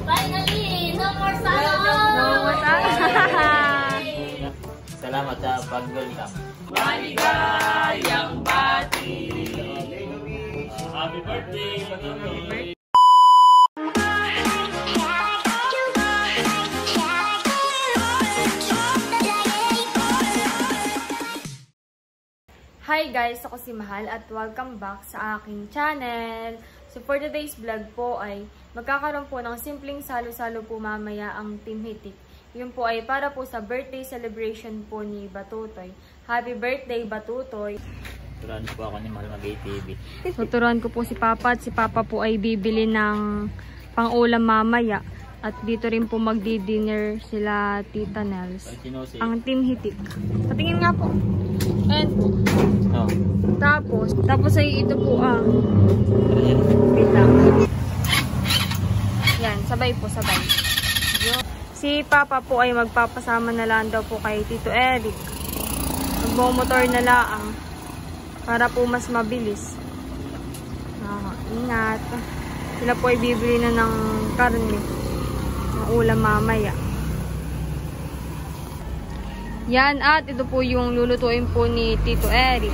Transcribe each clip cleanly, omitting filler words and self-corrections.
Finally! No more salad! No more salad! Salamat sa pag-welcome. Maligayang bati! Happy birthday! Hi guys! Ako si Mahal at welcome back sa aking channel. So for today's vlog po ay magkakaroon po ng simpleng salo-salo po mamaya ang Team Hitik. Yun po ay para po sa birthday celebration po ni Batutoy. Happy birthday Batutoy! Turuan po ako ni Mahal mag-ATV. Tuturuan ko po si Papa at si Papa po ay bibili ng pang-ulam mamaya. At dito rin po magdi-dinner sila Tita Nels. Ang Team Hitik. Patingin nga po. And po. Oh. Tapos ay ito po wait lang. Yan, sabay po, sabay. Si Papa po ay magpapasama na lang daw po kay Tito Eric. Magmomotor na lang para po mas mabilis. Ingat. Sila po ay bibili na ng karne. Ng ulam mamaya. Yan, at ito po yung lulutuin po ni Tito Eric.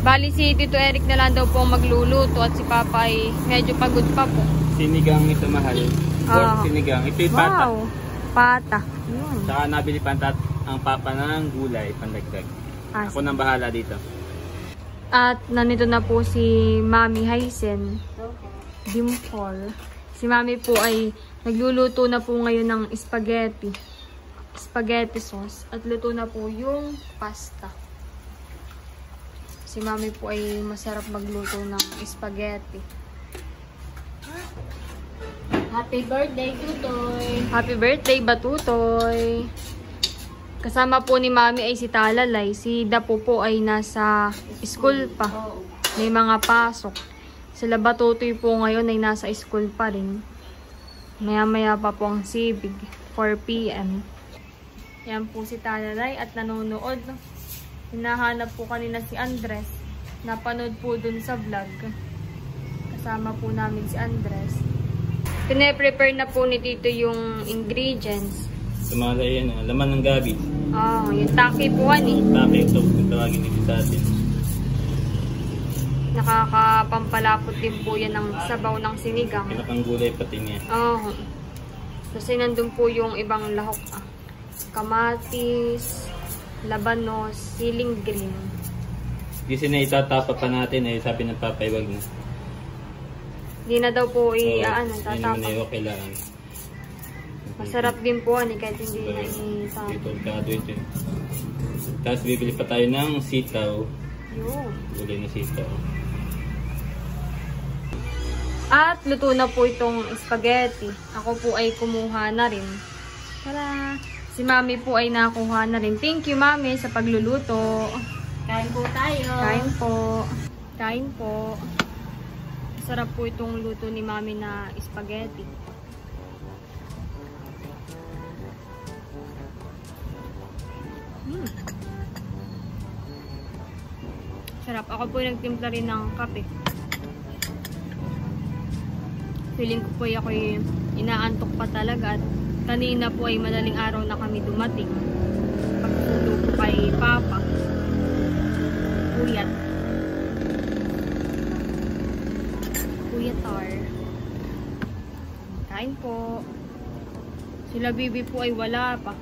Bali si Tito Eric na lang daw po magluluto at si Papa ay medyo pagod pa po. Sinigang ito, Mahal. Sinigang. Ito yung pata. Wow, pata. Yun. Saka nabili pantat ang Papa ng gulay, pandagdag. Ako nang bahala dito. At nandito na po si Mami Haisen. Dimple. Si Mami po ay nagluluto na po ngayon ng spaghetti sauce at luto na po yung pasta. Si Mami po ay masarap magluto ng spaghetti. Happy birthday, Tutoy! Happy birthday, Batutoy! Kasama po ni Mami ay si Talalay. Si Dapo po ay nasa school pa. May mga pasok. Sila Batutoy po ngayon ay nasa school pa rin. Maya-maya pa po ang sibig. 4 PM. Yan po si Talalay at nanonood. Hinahanap po kanina si Andres. Napanood po dun sa vlog. Kasama po namin si Andres. Pine-prepare na po ni Tito yung ingredients. Sumala yan, laman ng gabi. Yung taki po ani. Taki ito, kung tawagin nito sa atin. Nakakapampalapot din po yan ng sabaw ng sinigang. Pinakang gulay pati niya. Kasi nandun po yung ibang lahok. Kamatis, labanos, siling green. Kasi na itatapa pa natin, sabi ng Papa, wag na. Hindi na daw po tatapa. Hindi naman na kailangan. Masarap din po kahit hindi na itapa. Ito. Tapos bibili pa tayo ng sitaw. Yun. Gulay na sitaw. At luto na po itong spaghetti. Ako po ay kumuha na rin. Tara! Si Mami po ay nakuha na rin. Thank you, Mami, sa pagluluto. Kain po tayo! Kain po. Kain po. Sarap po itong luto ni Mami na spaghetti. Sarap. Ako po nagtimpla rin ng kape. Feeling ko po ako inaantok pa talaga at kanina po ay madaling araw na kami dumating. Pagsundo po kay Papa. Kuya Tar. Kain po. Sila Bibi po ay wala pa.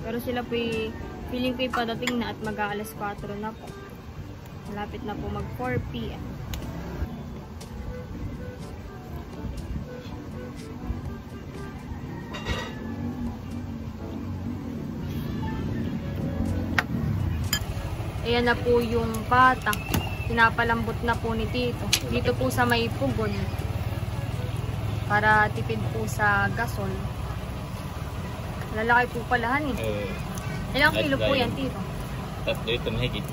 Pero sila po ay feeling ko ay padating na at mag-aalas 4 na po. Malapit na po mag 4 PM. Ayan na po yung pata. Pinapalambot na po ni Tito. Dito po sa may pugon. Para tipid po sa gasol. Lalaki po palahan Ilang kilo po yan, Tito? 3 ito mahigit.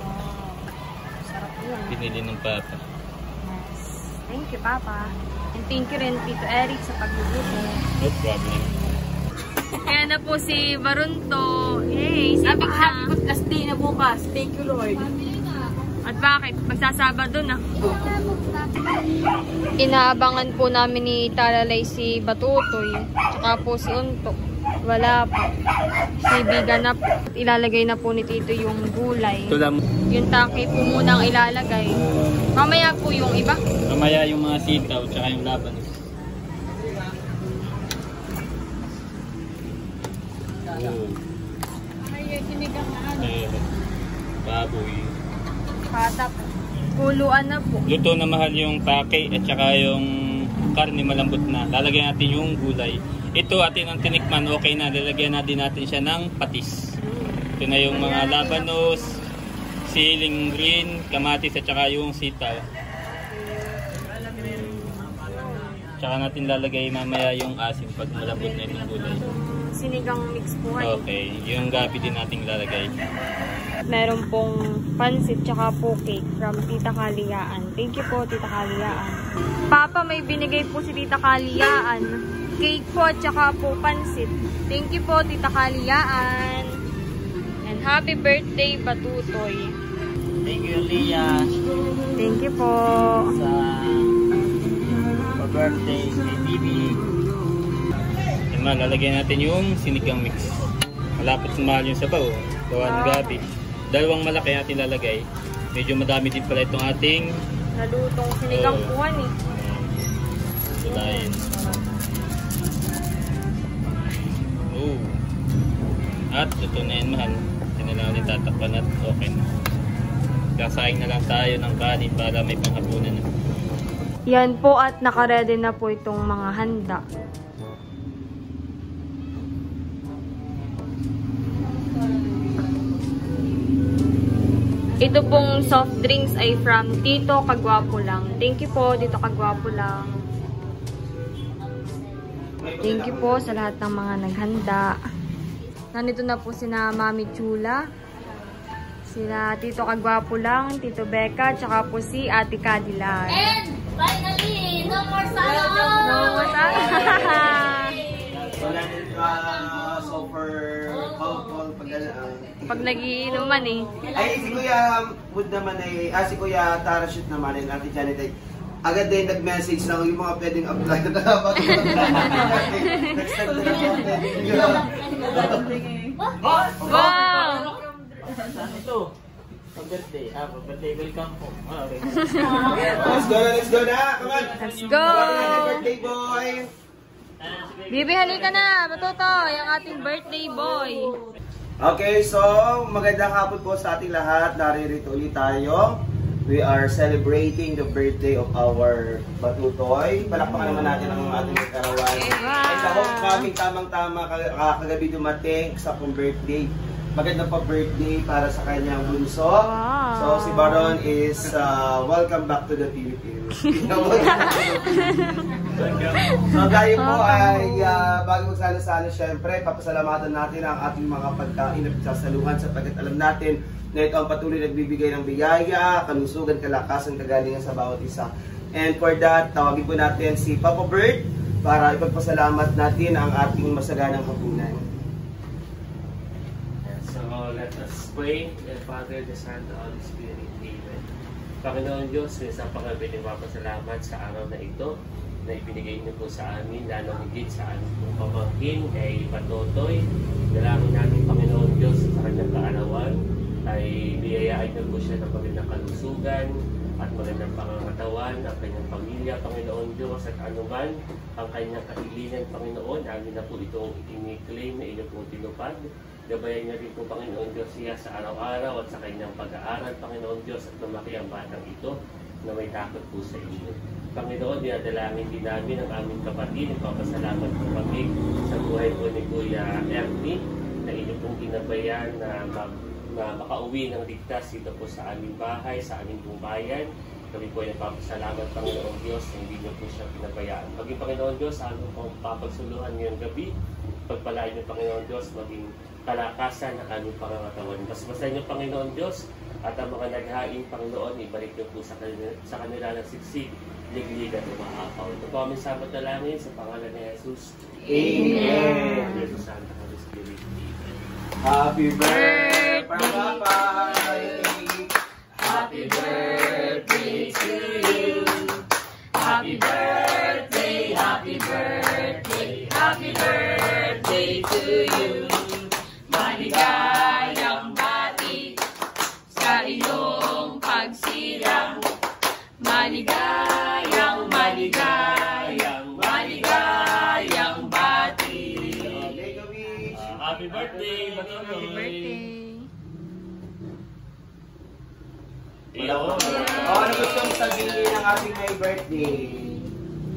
Sarap yun. Pinili ng Papa. Yes. Thank you, Papa. And thank you rin, Tito Eric, sa pagluluto. No problem. Ayan na po si Barunto. Yay! Happy last day na bukas. Thank you, Lord. At bakit? Magsasabado na. Inaabangan po namin ni Talalay si Batutoy. Tsaka po si Unto. Wala pa. Sibigan na po. Ilalagay na po ni Tito yung gulay. Ito lang. Yung taki po munang ilalagay. Mamaya po yung iba. Mamaya yung mga sitaw tsaka yung laban. Ay, sinigang na ano. Baboy. Patap. Kuluan na po. Luto na mahal yung take at saka yung karne malambot na. Lalagyan natin yung gulay. Ito atin ang tinikman, okay na. Lalagyan natin siya ng patis. Ito na yung mga labanos, siling green, kamatis at saka yung sitaw. Tsaka natin lalagay mamaya yung asin pag malambot na itong gulay. Sinigang mix po ay. Okay, yung gabi din natin lalagay. Meron pong pansit tsaka po cake from Tita Kaliyaan. Thank you po, Tita Kaliyaan. Papa, may binigay po si Tita Kaliyaan. Cake po tsaka po pansit. Thank you po, Tita Kaliyaan. And happy birthday, Batutoy. Thank you, Leah. Thank you po. Sa birthday kay Bibi. Lalagyan natin yung sinigang mix. Malapit sa mahal yung sabaw. Gawa ng gabi. Dalawang malaki natin lalagay. Medyo madami din pala itong ating nalutong sinigang puwan eh. Sulayin. Oh. At ito na yun mahal. Ito na lang ulit tatakpan at okay na. Kasaing na lang tayo ng kanin para may panghapunan na. Yan po at nakaredy na po itong mga handa. Ito pong soft drinks ay from Tito Kagwapo Lang. Thank you po, Tito Kagwapo Lang. Thank you po sa lahat ng mga naghanda. Nandito na po sina Mami Chula, sila Tito Kagwapo Lang, Tito Becca, tsaka po si Ate Cadillac. And finally, no more salad! No more salad! Wala din super cold Pag nagiinuman eh. Ay, si Kuya Wood naman ay, si Kuya Tarashit naman ay Ate Janet ay agad din nag-message lang yung mga pwedeng apply na dapat. Next time na lang. Wow! Ito. Pag-birthday. Pag-birthday. Welcome po. Okay. Let's go na. Come on. Let's go! Happy birthday, boy. Bibi, halika na! Batutoy, ang ating birthday boy. Okay, so magandang hapon po sa ating lahat. Naririto ulit tayo. We are celebrating the birthday of our Batutoy. Palakpakan naman natin ang ating karawan. Wow. Ay, sa hope kaming tamang-tama kagabi dumating sa akong birthday. Magandang pa-birthday para sa kanyang bunso. Wow. So si Baron is welcome back to the Philippines. So tayo po ay bago magsalo-salo, syempre papasalamatan natin ang ating mga pagkain at pagsasaluhan sapagkat alam natin na ito ang patuloy nagbibigay ng biyaya, kalusugan, kalakasan, kagalingan sa bawat isa. And for that, tawagin po natin si Papa Bird para ipagpasalamat natin ang ating masaganang hapunan. So let us pray. The Father, the Son, the Holy Spirit. Amen. Panginoon Diyos, sa pangabili papasalamat sa araw na ito na ibinigay niyo po sa amin, lalo higit sa aming pong pamangkin kay Batutoy. Dalangin namin, Panginoon Diyos, sa kanyang kaarawan ay biyayaan niyo po siya ng magandang kalusugan at magandang pangangatawan ang kanyang pamilya, Panginoon Diyos, at anuman ang kanyang kahilingan, Panginoon, amin na po itong ini-claim na inyo po tinupad. Gabayan niya rin po, Panginoon Diyos, siya sa araw-araw at sa kanyang pag-aaral, Panginoon Diyos, at lumaki ang batang ito na may takot po sa inyo. Panginoon, dinadalangin din namin ang aming kapatid. Nagpapasalamat po kami sa buhay po ni Kuya Ernie na inyo pong ginabayan na makauwi ng ligtas dito po sa aming bahay, sa aming pong bayan. Kami po ay nagpapasalamat, Panginoon Diyos, na hindi niyo po siya pinabayaan. Maging Panginoon Diyos, aming pong papagsuluhan ngayong gabi. Pagpalain niyo, Panginoon Diyos, maging kalakasan ng aming pangangatawan. Basbasan niyo, Panginoon Diyos, at ang mga naghain, Panginoon, ibalik niyo po sa kanila ng siksik, liglig at umaapaw. Ito po aming sabat na langin sa pangalan ni Jesus. Amen. Jesus, Santa, Holy Spirit. Happy birthday, Papa! Happy birthday! birthday to you. Maligayang bati sa iyong pagsilang. Maligayang, maligayang, maligayang bati. Happy birthday, Happy birthday. Ano gusto mong sabihin ng ating may birthday?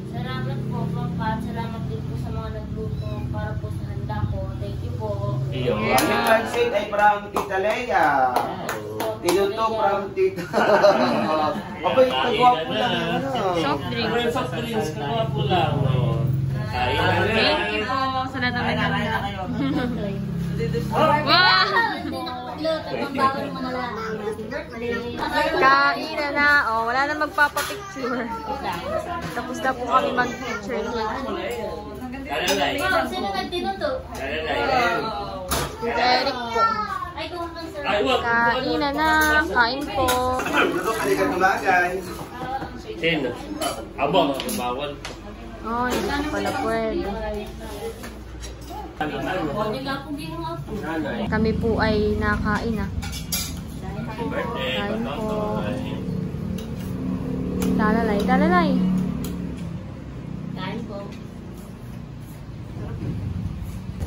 Salamat po, Papa. Salamat din po sa mga nagluto para po sa handa ko. Thank you po. Ang pancit ay from Tita Leia. Tinuto from Tita. Abay, kagwapo lang. Soft drink. Soft drinks, kagwapo lang. Thank you po sa lahat ng handa. Wow! Hindi nakapagluto ng bawal mga lalaki. Happy birthday. Kain na. Oh, wala na magpapapicture. Tapos na po kami mag-picture niya. Wow, sino nagtinuto? Tita Eric po. Ay, kung hanggang sir. Kain na. Kain po. Luto, kalikan tumagay. Sino? Abang, bawal. Oh, hindi po pala pwede. Kami po ay nakain na. Kain po. Talalay, talalay. Kain po.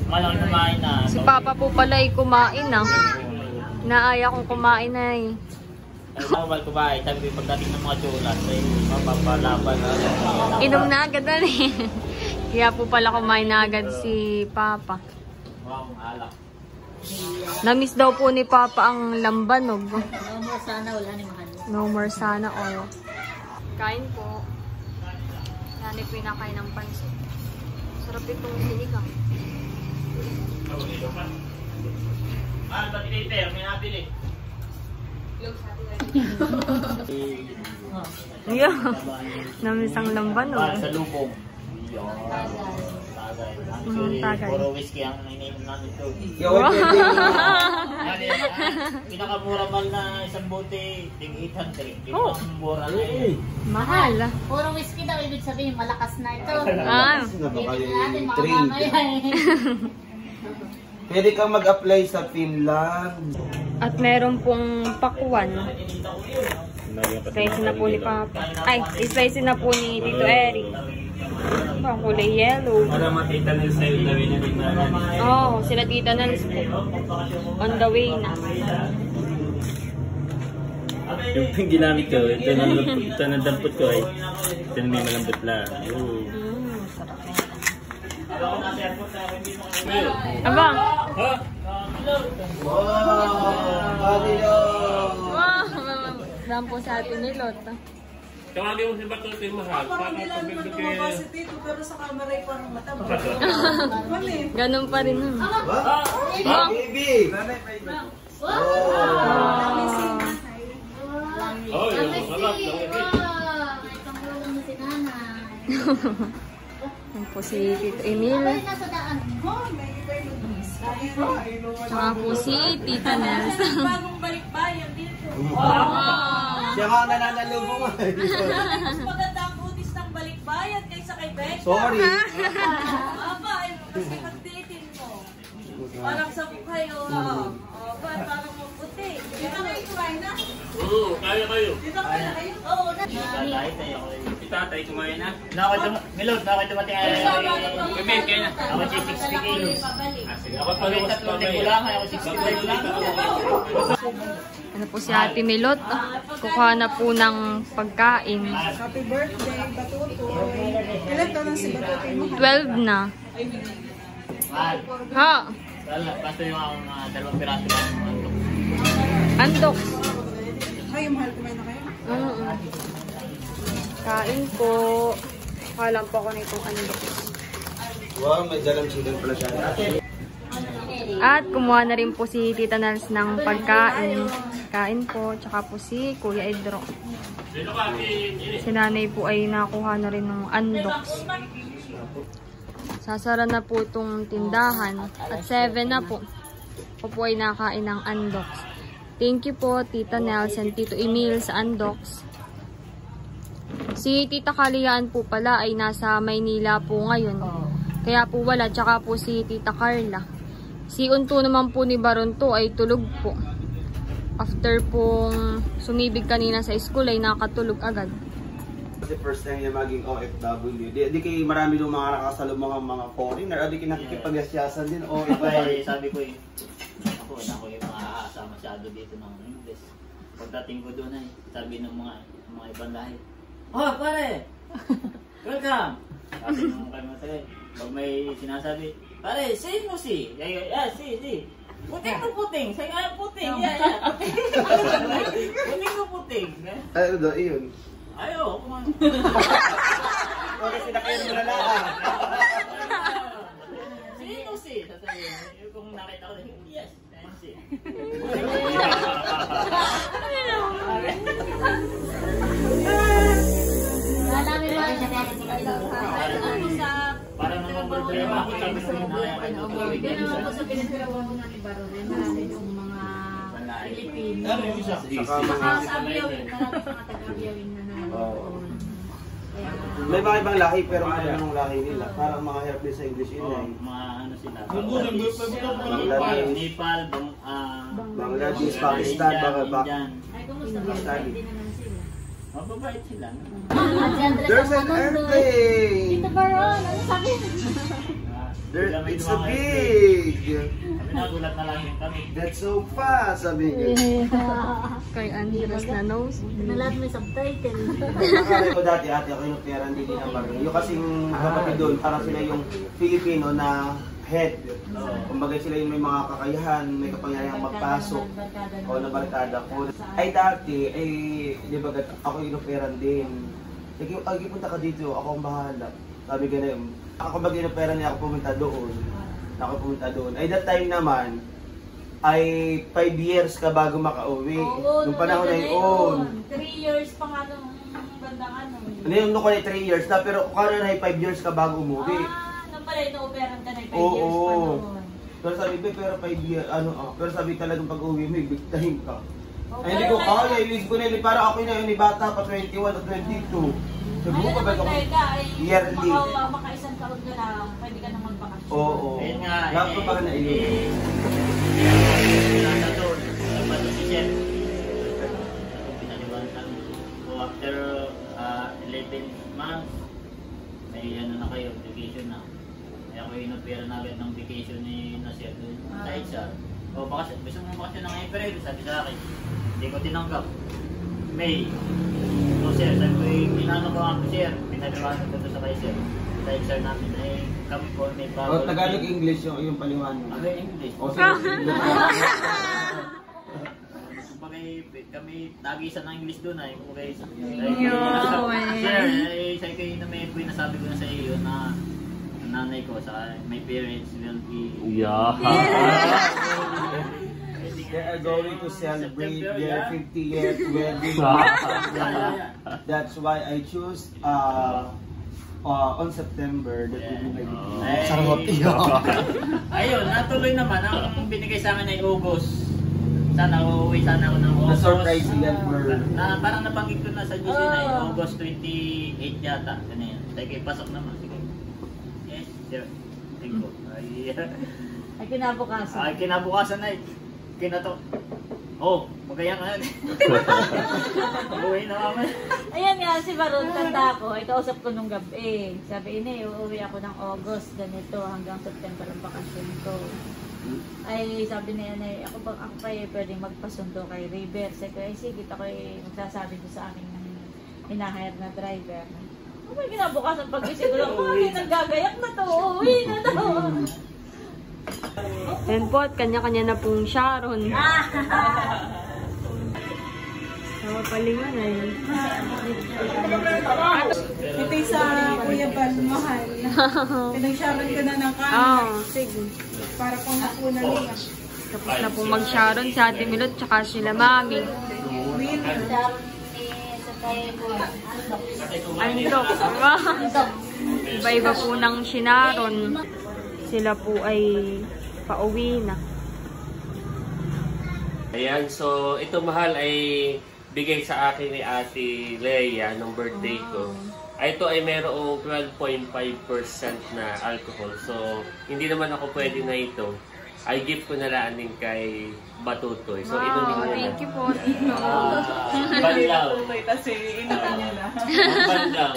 Malang kumain na. Si Papa po pala ay kumain na. Naaya kong kumain na eh. Ay, bawal kumain. Sabi pagdating ng mga chulas, ay mapapalaban. Inom na agad na eh. Kaya po pala kumain na agad si Papa. Wow, alak. Namiss daw po ni Papa ang lambanog. No more sana, wala ni mahal. No more sana all. Kain po. Yan ay pinakain ng pansit. Sarap itong sinigang. Mahal, ba't ilater? May nabili. Yeah. Namiss ang lambanog. Sa lubong. Tagay. Puro whiskey ang ininom namin ito. Wow. Pinakamura man na isang bote, ting 800. Oh. Pinakamura na eh. Mahal. Puro whiskey daw, ibig sabihin malakas na ito. Ah. Bibili natin, makakamaya eh. Pwede kang mag-apply sa Finland. At meron pong pakwan. Slice na po ni Papa. Ay, slice na po ni Tito Eric. Ang kulay yellow. Para matita nila sa'yo na winning na. Oh, sila Tita Nels po. On the way na. Yung ginamit ko, ito na dampot ko ay ito na may malambot lang. Sarap na. Abang! Wow! Padilo! Wow! Daan po sa atin ni Lot. Tawagin mo si Bato ito yung mahal. Parang nila naman lumabas si Tito, pero sa camera ay parang mataba. Ganun pa rin nun. Wow! Baby! Wow! Oh, yung masarap. May pangulong na si nanay. Yan po si Tito Emil. Ay, nasa daan. Tsaka po si Tita Nels. Bagong balikbayan dito. Siya nga nananalubong. Mas maganda ang utis ng balikbayan kaysa kay Becca. Sorry. Aba, kasi mag-dating mo. Parang sa kayo, parang maputi. Dito kayo kumain na? Kaya kayo. Dito kayo na kayo? Oo, na. Si tatay kumain na. Milot, bakit dumating ay... Gamin, kayo na. Ako 60 kilos. Ako pala 3 lang, ako 65 lang. Ano po si Ate Milot? Kukuha na po ng pagkain. Happy birthday, Batuto. Ilan taon na si Batuto mo? 12 na. Mahal. Ha? Basta yung akong 2 piraso lang. Andok. Kayo, mahal, kumain na kayo? Kain po. Kalam po ako na itong andok. Wow, may dalang silang pala siya. At kumuha na rin po si Tita Nels ng pagkain. Kain po. Tsaka po si Kuya Edro. Si nanay po ay nakuha na rin ng andoks. Sasara na po itong tindahan. At 7 na po. Ako po ay nakain ng andoks. Thank you po Tita Nels and Tito Emil sa andoks. Si Tita Kaliyaan po pala ay nasa Maynila po ngayon. Kaya po wala, tsaka po si Tita Carla. Si Unto naman po ni Baronto ay tulog po. After pong sumibig kanina sa school ay nakatulog agad. Kasi first time niya maging OFW. Di kayo marami nung mga nakasalubong mga foreigner, o di kayo nakikipag-yasyasan din o iba. Sabi ko ako yung maaasa masyado dito ng English. Pagdating ko doon ay sabi ng mga ibang lahi, "Oh, pare! Welcome!" Sabi ng kayo pag may sinasabi, "Pare, say mo si." Yeah, si. Puting mo puting. Say nga puting. Yeah. Puting mo puting. Ano daw, iyon? Ayaw, kumain. Okay, sinakayin mo na lang. Sino si? Sasabihin, kung nakita ko, yes, si. Para naman problema ako sabi ko sa pinagtrabaho ni Baron, marami yung mga Pilipino. Saka sa Abiyawin, marami mga taga-Abiyawin na nanonood. May mga ibang lahi pero ano yung lahi nila. Parang mga hirap din sa English yun ay. mga ano sila. Bangladesh, Nepal, Bangladesh, Pakistan, Indian. Ay, kumusta ba? Hindi naman sila. Mababait sila. There's an earthquake! Tita Baron, ano sabi? It's so big! Kami nagulat na lang yung kami. That's so fast, sabi ko. Kay Andres na nose. Na lahat may subtitle. Nakakari ko dati ate ako yung pera hindi Baron. Yung kasing kapatid doon, parang sila yung Filipino na head. Kumbaga sila yung may mga kakayahan, may kapangyarihang magpasok o nabarkada ko. Ay dati, di ba ako yung operan din. Punta ka dito, ako ang bahala. Sabi ka na yun. Ako mag inopera niya, ako pumunta doon. Ay that time naman, ay 5 years ka bago makauwi. Nung panahon na yun. 3 years pa nga nung bandang ano. Ano yung nung 3 years na, pero kung ay 5 years ka bago umuwi. Nung pala ino-operan ka na 5 years pa Oo. noon. Pero sabi ko, pero 5 years, pero sabi talagang pag uwi mo, big time ka. Ay hindi ko kaya, ilis ko na yun, para ako na yun, bata pa 21 o 22. Sabi ko, Ayun babalik naman ako talaga, ay yearly. maka-isang taon ka lang, pwede ka nang magbakasyon. Oo. Ayun nga, Lahat pa pala na iyon. nasa doon, nagpato si Chef. Pinaliwanag so after 11 months, may ano na kayo, vacation na. Kaya ako inopera na agad ng vacation ni Nasir doon sa HR. O bakasyon, gusto mo bakasyon ng April, sabi sa akin. Hindi ko tinanggap. May. So sir, sabi ko, ginano ko ako sir, pinaliwanag ko to sa kay sir. Sa HR namin ay kami po may bago. O, Tagalog-English yung paliwanag. Ano yung English? O, sige. Kami nag-isa ng English doon ay kumagay sa sir, kayo na may nasabi ko na sa iyo na nanay ko sa my parents will be They are going to celebrate their 50th wedding. That's why I choose on September that will be my wedding. Sarap iyo. Ayun, natuloy naman. Ang binigay sa akin ay August. Sana uuwi sana ako ng August. Na-surprise yan for... Parang nabanggit ko na sa GC na August 28 yata. Ganyan. Sige, pasok naman. Sige. Yes, sir. Thank you. Ay, kinabukasan. Ay, kinabukasan na kinato. Oh, magayang ka na. Uuwi na naman. Ayan nga, si Baron, tanda ko. Ikausap ko nung gabi. Sabi niya, uuwi ako ng August, ganito, hanggang September ang bakasyon ko. Ay, sabi niya, ako pa pwedeng magpasundo kay River. Sabi ko, ay sige, ako magsasabi ko sa aking hinahire na driver. May kinabukasan pag-isip ko lang, naggagayak na to, uuwi na to. Yan po, at kanya-kanya na pong Sharon. Sama palingan na yun. Ito sa Kuya Bal, mahal. Pinag-sharon ko na ng kanan. Sige. Para pang napuna nila. Tapos na pong mag-Sharon si Ate Milot tsaka sila Mami. Andok. Iba-iba po ng Shinaron. Sila po ay pauwi na. Ayan, so ito mahal ay bigay sa akin ni Ate Leia nung birthday ko. Ito ay merong 12.5% na alcohol. So, hindi naman ako pwede na ito. I gift ko na lang din kay Batutoy. So, inumin Wow, niya thank na. you po, Tito. Banlaw. Kasi inuman niya na. Banlaw.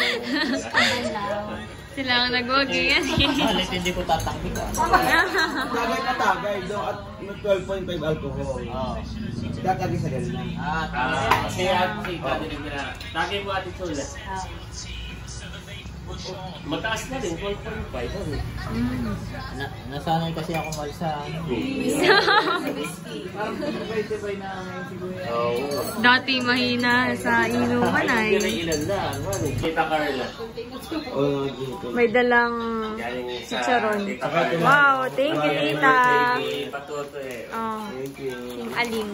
Sila ang nagwagi yan. Halit hindi ko tatakbi ko. Tagay pa tagay, do at 12.5 alcohol. Tatagay sa ganun. Kasi ate, kadinig na. Tagay mo ate Chula. Mataas na rin, 12.5. Nasanay kasi ako mal sa Dati mahina sa inuman ay. Ilan na, Tita Carla. May dalang Galing sa chicharon. Tita Carla. Wow, thank you, Tita. Patutoy. Oh, Thank you. yung aling.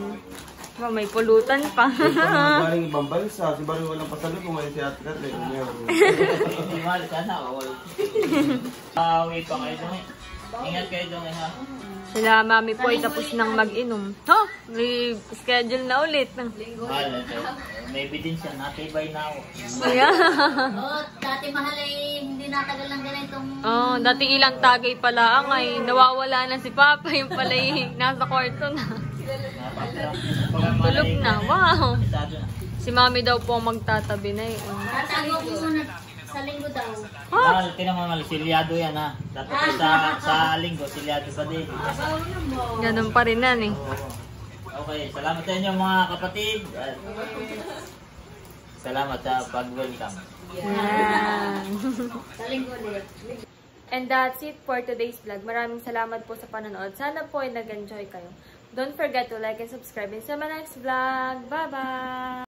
Wow, may pulutan pa. Galing ibang bansa, si Barry walang pasabi kung may si Ate Kat. hindi mahal sana. Uwi pa kayo doon eh. Ingat kayo doon eh ha. Sila mami po ay tapos nang mag-inom. Oh, may schedule na ulit. Mahal ito. May ebidensya, natibay na ako. Oo, dati mahal ay hindi natagal lang ganitong... Oh, dati ilang tagay pala ang ay nawawala na si Papa. Yung pala ay nasa kwarto na. Tulog na. Wow. Si mami daw po magtatabi na eh. Tatago ko muna sa linggo daw. Mahal, tinamang silyado yan ha. Dapat sa linggo, silyado pa din. Ganun pa rin yan eh. Okay, salamat sa inyo mga kapatid. At salamat sa pag-welcome. Yan. Sa linggo ulit. And that's it for today's vlog. Maraming salamat po sa panonood. Sana po ay nag-enjoy kayo. Don't forget to like and subscribe in sa my next vlog. Bye-bye!